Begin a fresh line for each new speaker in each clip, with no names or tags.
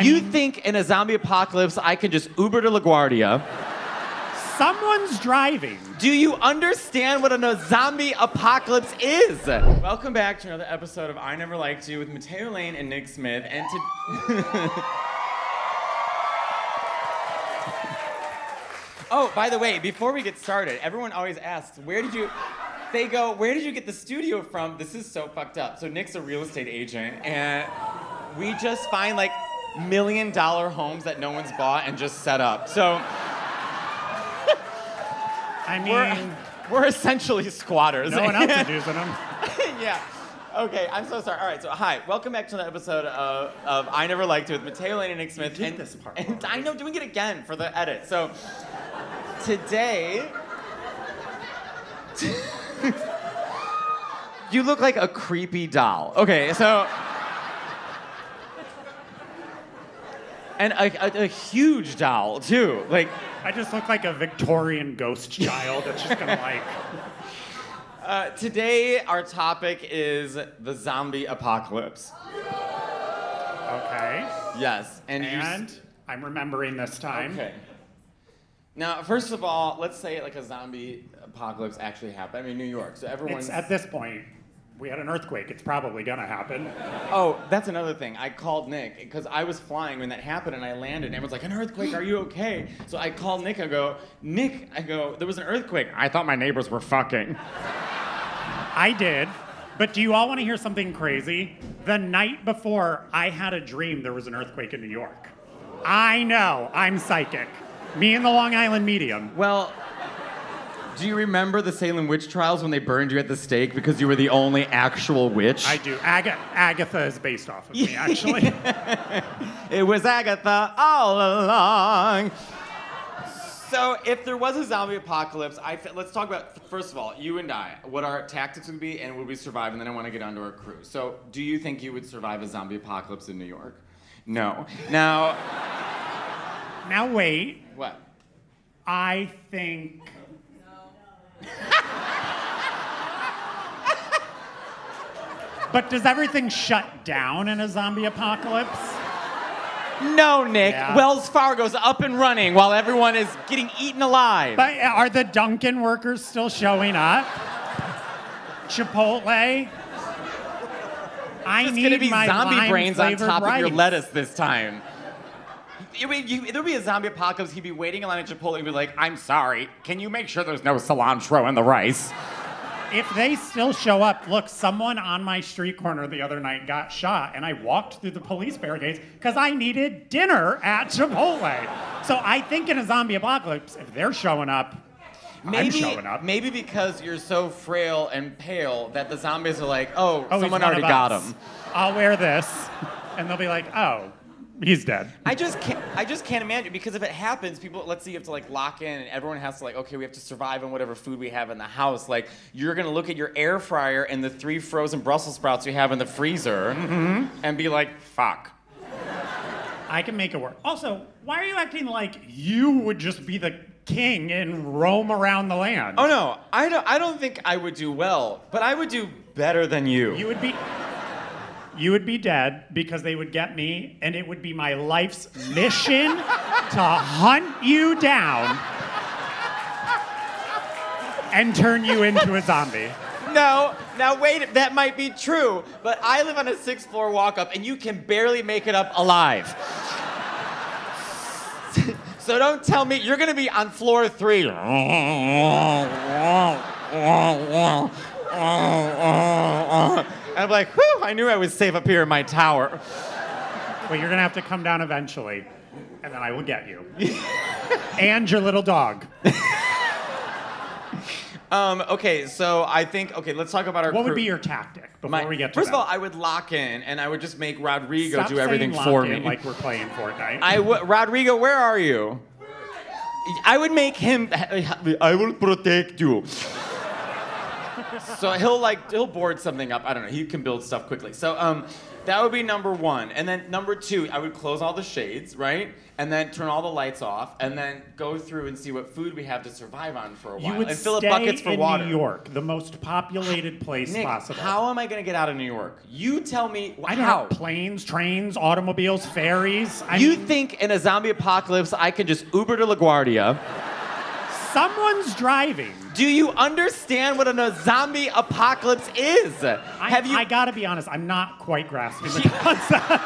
You think in a zombie apocalypse I can just Uber to LaGuardia?
Someone's driving.
Do you understand what a zombie apocalypse is? Welcome back to another episode of I Never Liked You with Matteo Lane and Nick Smith. And Oh, by the way, before we get started, everyone always asks, where did you get the studio from? This is so fucked up. So Nick's a real estate agent, and we just find like $1 million homes that no one's bought and just set up. So
I mean,
we're essentially squatters.
No one else is using them.
Yeah. Okay, I'm so sorry. All right, so hi. Welcome back to the episode of I Never Liked You with Matteo Lane and Nick Smith.
You did this part.
And I know, doing it again for the edit. So today, you look like a creepy doll. Okay, so. And a huge doll, too. Like,
I just look like a Victorian ghost child that's just gonna like.
Today, our topic is the zombie apocalypse.
Okay.
Yes.
And I'm remembering this time.
Okay. Now, first of all, let's say like a zombie apocalypse actually happened. I mean, New York, so everyone's...
At this point, we had an earthquake. It's probably gonna happen.
Oh, that's another thing. I called Nick because I was flying when that happened and I landed and everyone's like, an earthquake, are you okay? So I called Nick, I go, there was an earthquake. I thought my neighbors were fucking.
I did. But do you all want to hear something crazy? The night before, I had a dream there was an earthquake in New York. I know, I'm psychic. Me and the Long Island medium.
Well, do you remember the Salem witch trials when they burned you at the stake because you were the only actual witch?
I do. Agatha is based off of me, actually.
It was Agatha all along. So if there was a zombie apocalypse, let's talk about, first of all, you and I, what our tactics would be and would we survive, and then I want to get onto our crew. So do you think you would survive a zombie apocalypse in New York? No. Now
wait.
What?
I think... But does everything shut down in a zombie apocalypse?
No, Nick.
Yeah.
Wells Fargo's up and running while everyone is getting eaten alive.
But are the Dunkin' workers still showing up? Chipotle? I need
gonna be
my
zombie brains on top
rice.
of your lettuce this time. There'll be a zombie apocalypse. He'd be waiting in line at Chipotle and be like, I'm sorry, can you make sure there's no cilantro in the rice?
If they still show up, look, someone on my street corner the other night got shot, and I walked through the police barricades because I needed dinner at Chipotle. So I think in a zombie apocalypse, if they're showing up, I'm showing up.
Maybe because you're so frail and pale that the zombies are like, oh
he's
someone
one
already
of
got
us.
him.
I'll wear this. And they'll be like, oh, he's dead.
I just can't imagine, because if it happens, people, let's say you have to like lock in and everyone has to like, okay, we have to survive on whatever food we have in the house. Like, you're gonna look at your air fryer and the 3 frozen Brussels sprouts you have in the freezer and be like, fuck.
I can make it work. Also, why are you acting like you would just be the king and roam around the land?
Oh no, I don't think I would do well, but I would do better than you.
You would be dead because they would get me, and it would be my life's mission to hunt you down and turn you into a zombie.
No, now wait, that might be true, but I live on a 6th floor walk-up and you can barely make it up alive. So don't tell me you're gonna be on floor 3. And I'm like, whew, I knew I was safe up here in my tower.
Well, you're gonna have to come down eventually, and then I will get you. And your little dog.
Okay, so I think, let's talk about our
What
crew.
would be your tactic before we get to
First
that?
of all, I would lock in, and I would just make Rodrigo
Stop
do everything
saying
for
lock
me.
in like we're playing Fortnite.
Rodrigo, where are you? I would make him, I will protect you. So he'll board something up. I don't know. He can build stuff quickly. So That would be number one. And then number two, I would close all the shades, right? And then turn all the lights off, and then go through and see what food we have to survive on for a while.
You would
and fill up
stay
buckets for
in
water.
New York, the most populated place
Nick,
possible.
how am I going to get out of New York? You tell me
I don't
how.
know, planes, trains, automobiles, ferries.
You think in a zombie apocalypse I can just Uber to LaGuardia?
Someone's driving.
Do you understand what a zombie apocalypse is?
I gotta be honest, I'm not quite grasping the concept.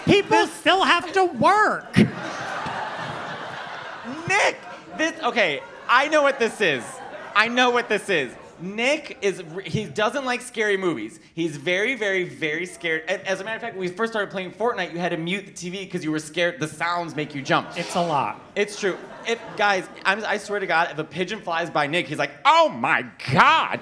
People still have to work.
Nick, okay, I know what this is. Nick he doesn't like scary movies. He's very, very, very scared. As a matter of fact, when we first started playing Fortnite, you had to mute the TV because you were scared the sounds make you jump.
It's a lot.
It's true. Guys, I swear to God, if a pigeon flies by Nick, he's like, oh my God.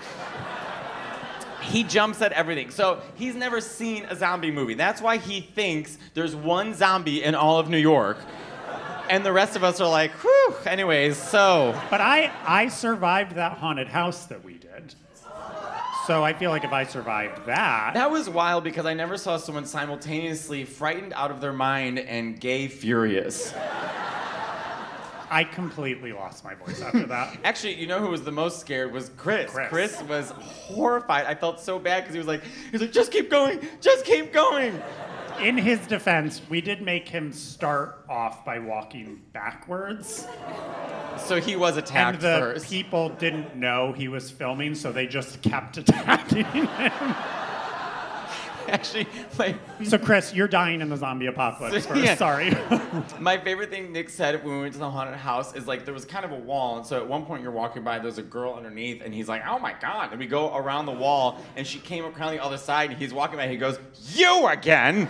He jumps at everything. So he's never seen a zombie movie. That's why he thinks there's one zombie in all of New York. And the rest of us are like, whew. Anyways, so.
But I survived that haunted house that we did. So I feel like if I survived that.
That was wild because I never saw someone simultaneously frightened out of their mind and gay furious.
I completely lost my voice after that.
Actually, you know who was the most scared was Chris.
Chris
was horrified. I felt so bad because he was like, just keep going, just keep going.
In his defense, we did make him start off by walking backwards.
So he was attacked
and the
first.
people didn't know he was filming, so they just kept attacking him.
Actually,
So Chris, you're dying in the zombie apocalypse first.
Yeah.
Sorry.
My favorite thing Nick said when we went to the haunted house is like there was kind of a wall, and so at one point you're walking by, there's a girl underneath, and he's like, oh my God. And we go around the wall, and she came around the other side, and he's walking by, and he goes, you again.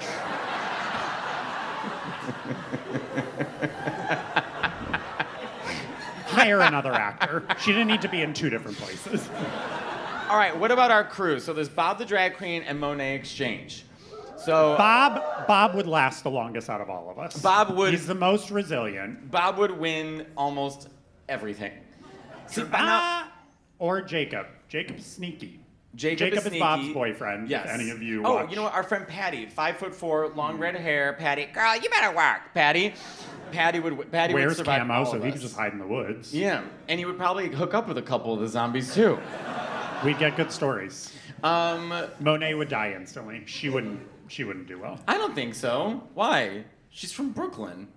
Hire another actor. She didn't need to be in two different places.
All right, what about our crew? So there's Bob the Drag Queen and Monet Exchange. So
Bob would last the longest out of all of us.
Bob would.
He's the most resilient.
Bob would win almost everything. See,
Or Jacob. Jacob's sneaky.
Jacob is
is Bob's
sneaky.
boyfriend.
Yes.
If any of you
Oh,
watch.
you know what? Our friend Patty, 5'4", long red hair. Patty, girl, you better work. Patty would
Wears
survive
camo,
all
so
of
he
us.
could just hide in the woods.
Yeah, and he would probably hook up with a couple of the zombies too.
We'd get good stories.
I
Monet would die instantly. She wouldn't do well.
don't think so. Why? She's from Brooklyn.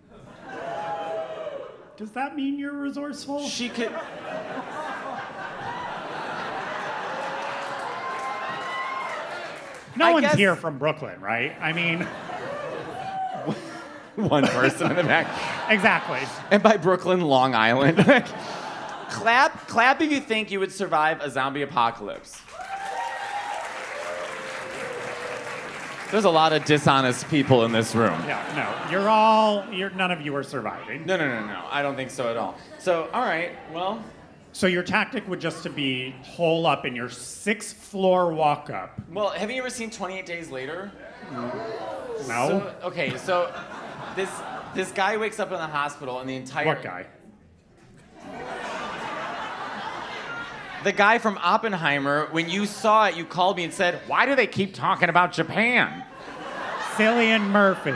Does that mean you're resourceful?
She could.
No
I
one's
guess-
here from Brooklyn, right? I mean,
One person in the back.
exactly.
And by Brooklyn, Long Island. Clap if you think you would survive a zombie apocalypse. There's a lot of dishonest people in this room.
Yeah, no, none of you are surviving.
No. I don't think so at all. So, all right, well.
So your tactic would just to be hole up in your 6th floor walk up.
Well, have you ever seen 28 Days Later?
No?
So this guy wakes up in the hospital and the entire...
What guy?
The guy from Oppenheimer, when you saw it, you called me and said, why do they keep talking about Japan?
Cillian Murphy.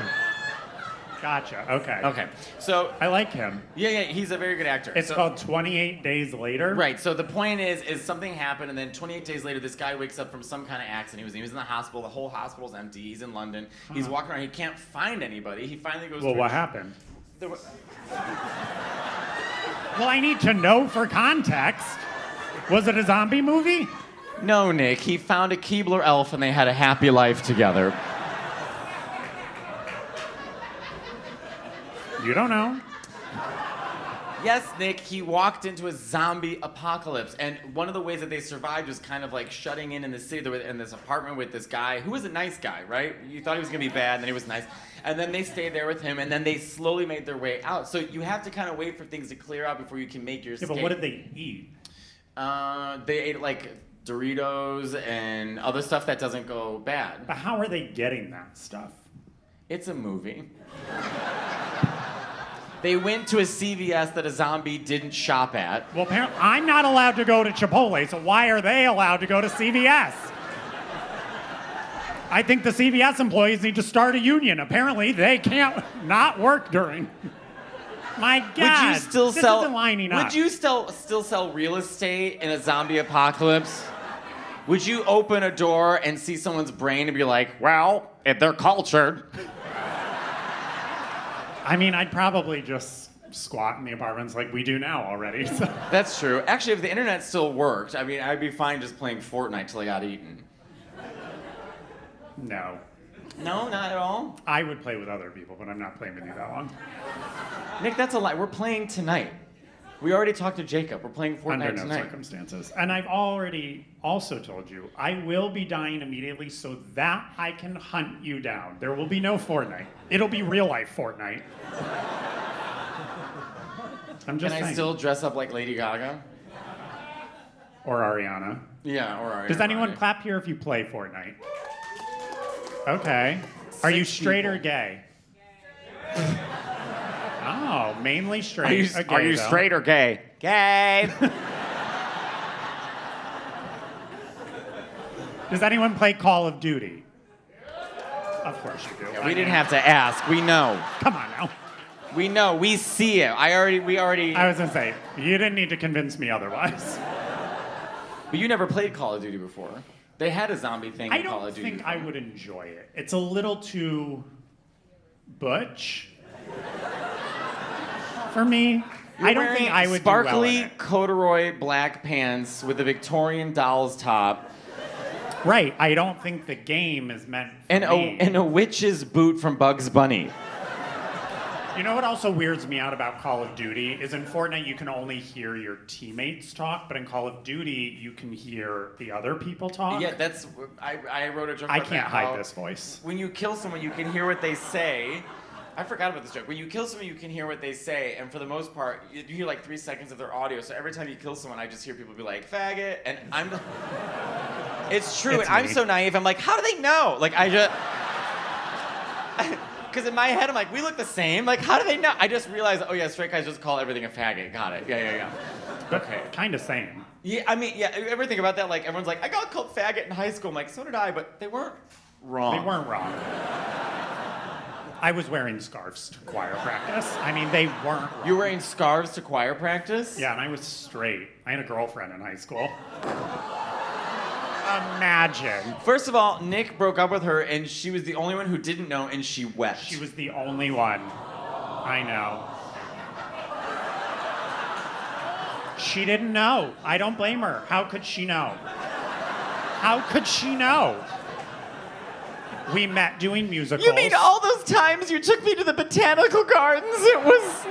Gotcha, okay.
Okay, so...
I like him.
Yeah, he's a very good actor.
It's called 28 Days Later.
Right, so the point is something happened, and then 28 days later, this guy wakes up from some kind of accident. He was in the hospital. The whole hospital's empty. He's in London. He's walking around. He can't find anybody. He finally goes
Well,
to
what happened?
There wa-
Well, I need to know for context. Was it a zombie movie?
No, Nick. He found a Keebler elf, and they had a happy life together.
You don't know.
Yes, Nick, he walked into a zombie apocalypse, and one of the ways that they survived was kind of like shutting in the city. They were in this apartment with this guy who was a nice guy, right? You thought he was gonna be bad, and then he was nice. And then they stayed there with him, and then they slowly made their way out. So you have to kind of wait for things to clear out before you can make your
Yeah,
escape.
but what did they eat?
They ate like Doritos and other stuff that doesn't go bad.
But how are they getting that stuff?
It's a movie. They went to a CVS that a zombie didn't shop at.
Well, apparently, I'm not allowed to go to Chipotle, so why are they allowed to go to CVS? I think the CVS employees need to start a union. Apparently, they can't not work during. My God,
Would you still
this
sell?
isn't lining up.
Would you still sell real estate in a zombie apocalypse? Would you open a door and see someone's brain and be like, "Well, if they're cultured"?
I mean, I'd probably just squat in the apartments like we do now already. So.
That's true. Actually, if the internet still worked, I mean, I'd be fine just playing Fortnite till I got eaten.
No.
No, not at all.
I would play with other people, but I'm not playing with you that long.
Nick, that's a lie. We're playing tonight. We already talked to Jacob. We're playing Fortnite
Under no
tonight.
circumstances. And I've already also told you, I will be dying immediately so that I can hunt you down. There will be no Fortnite. It'll be real life Fortnite. I'm just
Can I
saying.
still dress up like Lady Gaga?
Or Ariana.
Yeah, or Ariana
Does anyone
Grande.
clap here if you play Fortnite? Okay. Are you
6
straight or
people.
gay? Oh, mainly straight.
Are you
though.
straight or gay? Gay.
Does anyone play Call of Duty? Of course you do.
We didn't have to ask. We know.
Come on now.
We know. We see it. We already.
I was gonna say, you didn't need to convince me otherwise.
But you never played Call of Duty before. They had a zombie thing
I
in Call
don't
of Duty.
think I would enjoy it. It's a little too butch for me. I don't think I would
sparkly
do well in it.
corduroy black pants with a Victorian doll's top
Right. I don't think the game is meant for
and
me.
a witch's boot from Bugs Bunny.
You know what also weirds me out about Call of Duty is in Fortnite you can only hear your teammates talk, but in Call of Duty you can hear the other people talk.
Yeah, that's. I wrote a joke.
I
about
can't
that,
hide
how
this voice.
When you kill someone, you can hear what they say. I forgot about this joke. When you kill someone, you can hear what they say, and for the most part, you hear like 3 seconds of their audio. So every time you kill someone, I just hear people be like, "Faggot," and I'm. It's true,
It's
and I'm
me.
so naive. I'm like, how do they know? Like I just. Because in my head, I'm like, we look the same. Like, how do they know? I just realized, oh yeah, straight guys just call everything a faggot. Got it. Yeah. Okay.
Kind of same.
Yeah, I mean, yeah. You ever think about that? Like, everyone's like, I got called faggot in high school. I'm like, so did I, but they weren't wrong.
They weren't wrong. I was wearing scarves to choir practice. I mean, they weren't wrong.
You were wearing scarves to choir practice?
Yeah, and I was straight. I had a girlfriend in high school. Imagine.
First of all, Nick broke up with her, and she was the only one who didn't know, and she wept.
She was the only one. I know. She didn't know. I don't blame her. How could she know? How could she know? We met doing musicals.
You mean all those times you took me to the botanical gardens? It was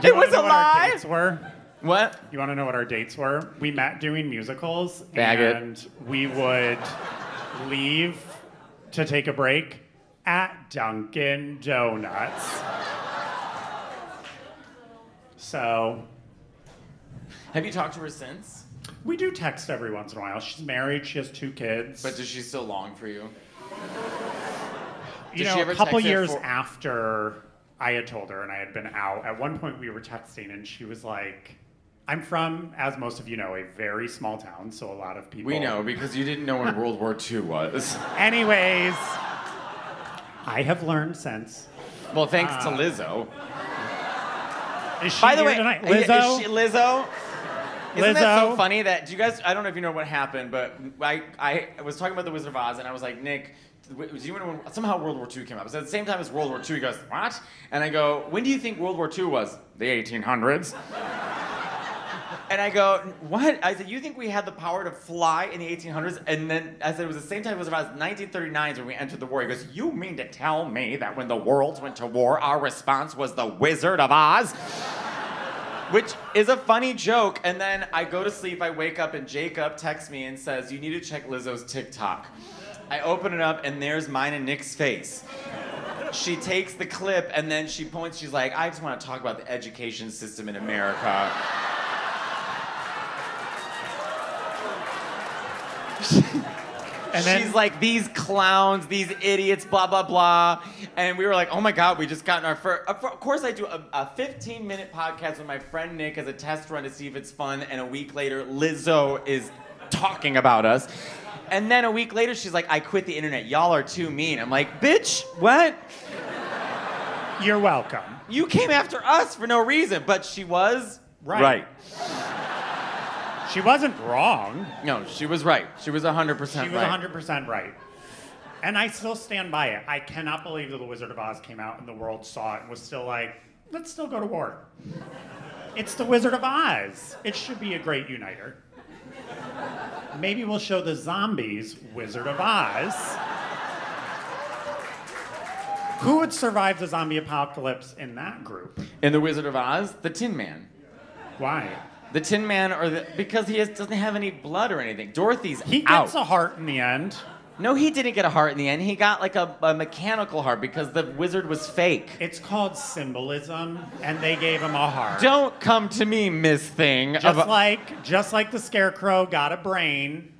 Do you
a
wanna know what our
lie.
dates were?
What?
You want to know what our dates were? We met doing musicals,
Faggot.
and we would leave to take a break at Dunkin' Donuts. So
Have you talked to her since?
we do text every once in a while. She's married. She has 2 kids.
But does she still long for you?
you
Does she
know,
ever
a couple
text you
years
for-
after I had told her and I had been out, at one point we were texting, and she was like, I'm from, as most of you know, a very small town, so a lot of people...
We know, because you didn't know when World War II was.
Anyways, I have learned since.
Well, thanks to Lizzo.
Is she
By the
here
way,
tonight?
is
Lizzo?
she Lizzo? Isn't that so
Lizzo?
funny that, do you guys, I don't know if you know what happened, but I was talking about The Wizard of Oz, and I was like, Nick, do you know when somehow World War II came up? It was at the same time as World War II. He goes, what? And I go, when do you think World War II was? The 1800s. And I go, what? I said, you think we had the power to fly in the 1800s? And then I said, it was the same time it was about 1939 when we entered the war. He goes, you mean to tell me that when the worlds went to war, our response was the Wizard of Oz? Which is a funny joke. And then I go to sleep, I wake up, and Jacob texts me and says, you need to check Lizzo's TikTok. I open it up, and there's mine and Nick's face. She takes the clip, and then she points, she's like, I just want to talk about the education system in America.
And then-
She's like, these clowns, these idiots, blah, blah, blah. And we were like, oh my God, we just got in our first. Of course, I do a 15-minute podcast with my friend Nick as a test run to see if it's fun. And a week later, Lizzo is talking about us. And then a week later, she's like, I quit the internet. Y'all are too mean. I'm like, bitch, what?
You're welcome.
You came after us for no reason, but she was
Right. She wasn't wrong.
No, she was right. She was 100% right.
She was 100% right. And I still stand by it. I cannot believe that The Wizard of Oz came out and the world saw it and was still like, let's still go to war. It's The Wizard of Oz. It should be a great uniter. Maybe we'll show the zombies Wizard of Oz. Who would survive the zombie apocalypse in that group?
In The Wizard of Oz, the Tin Man.
Why?
The Tin Man, because he doesn't have any blood or anything. Dorothy's
He
out.
gets a heart in the end.
No, he didn't get a heart in the end. He got like a mechanical heart because the wizard was fake.
It's called symbolism, and they gave him a heart.
Don't come to me, Miss Thing.
Just like the Scarecrow got a brain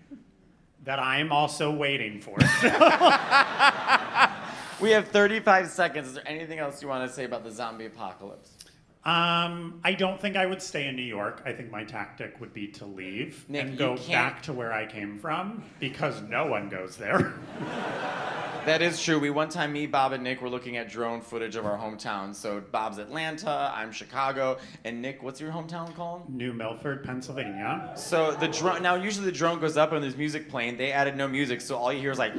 that I am also waiting for.
We have 35 seconds. Is there anything else you want to say about the zombie apocalypse?
I don't think I would stay in New York. I think my tactic would be to leave
Nick,
and
you
go
can't-
back to where I came from because no one goes there.
That is true. One time, me, Bob, and Nick were looking at drone footage of our hometown. So Bob's Atlanta, I'm Chicago, and Nick, what's your hometown called?
New Milford, Pennsylvania.
So the drone. Now, usually the drone goes up and there's music playing. They added no music, so all you hear is like.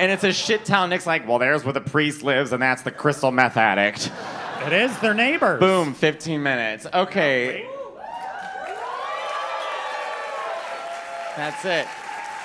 And it's a shit town. Nick's like, well, there's where the priest lives, and that's the crystal meth addict.
It is. They're neighbors.
Boom, 15 minutes. Okay. That's it.